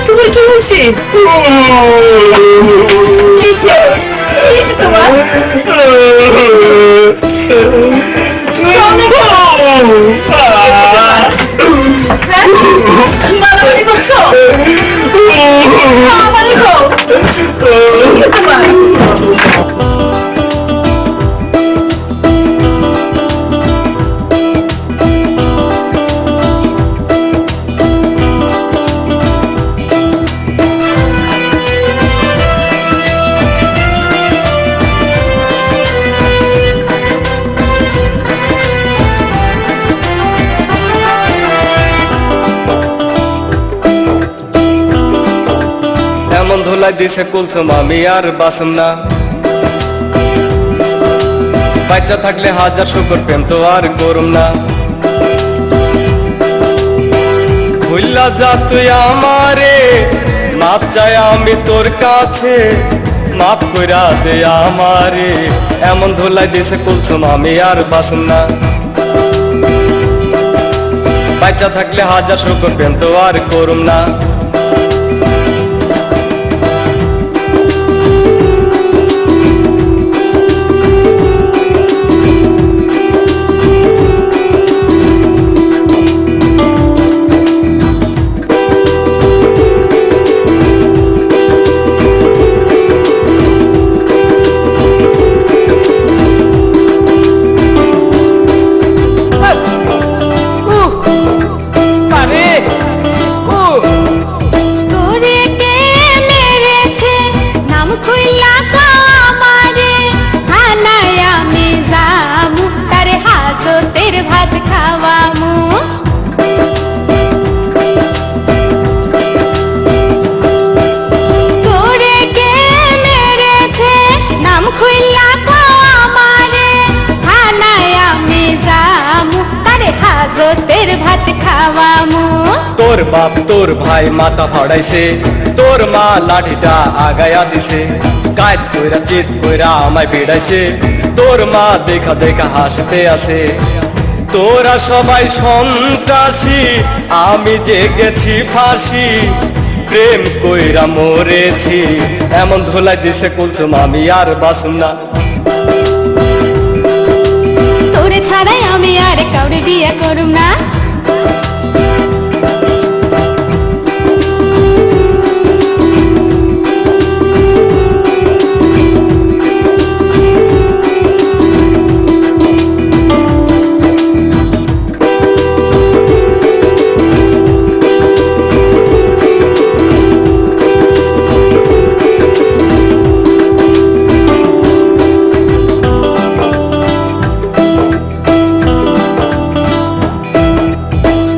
তোমার কি হয়েছে? তোমার মারামারি করছো? মারামারি তোমার এমন ধুলাই দিছে কুলসুম আমি আর বাসুম না। বাচ্চা থাকলে হাজার শুকর প্রেম তো আর করুম না। ভুল্লা যা তুই আমারে, মাপ চাই আমি তোর কাছে, মাপ কইরা দে আমারে। এমন ধুলাই দিছে কুলসুম আমি আর বাসুম না। বাচ্চা থাকলে হাজার শুকর প্রেম তো আর করুম না। ভাত খাওয়ামু তোরে কে মেরেছে নাম খুইলা কও আমারে থানায় আমি যামু তারে হাজতের ভাত খাওয়ামু। তোর বাপ তোর ভাই মাথা ফাড়াইছে, তোর মা লাঠিটা আগায়া দিছে, কায়দ কইরা চিত কইরা আমায় ভিড়াইছে, তোর মা দেখা দেখা হাসতে আছে। তোরা সবাই সন্ত্রাসী, আমি যে গেছি ফাঁসি, প্রেম কইরা মরেছি। এমন ধুলাই দিছে কুলসুম আমি আর বাসুম না। তোরে ছাড়াই আমি আর কাউরে বিয়ে করুম না।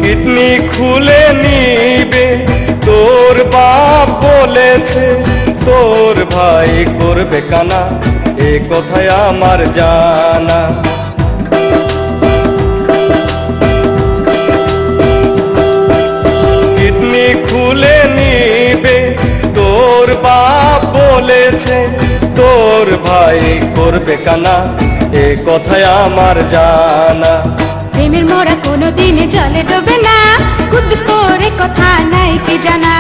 কিডনি খুলে নিবে তোর বাপ বলেছে, তোর ভাই করবে কানা, এ কথায় আমার জানা। কিডনি খুলে নিবে তোর বাপ বলেছে, তোর ভাই করবে কানা, এ কথায় আমার জানা। প্রেমের মোড়া কোনোদিন জলে ডোবে না, কুদ্দুস তোরে কথা নাই কি জানা।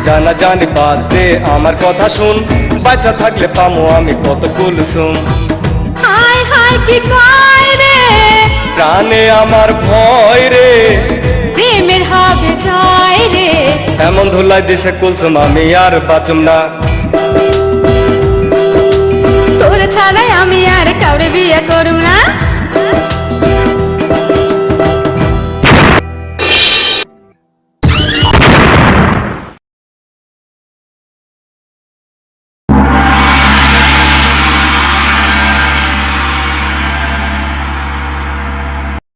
জানা জানি বাদ দে আমার কথা শুন, বাচ্চা থাকলে পামো আমি কত কুলসুম। হায় হায় কি কয় রে, প্রাণে আমার ভয় রে, প্রেমের হবে জয় রে। এমন ধুলাই দিছে কুলসুম আমি আর বাঁচুম না। তোরে ছাড়াই আমি আর কাউরে বিয়ে করুম না।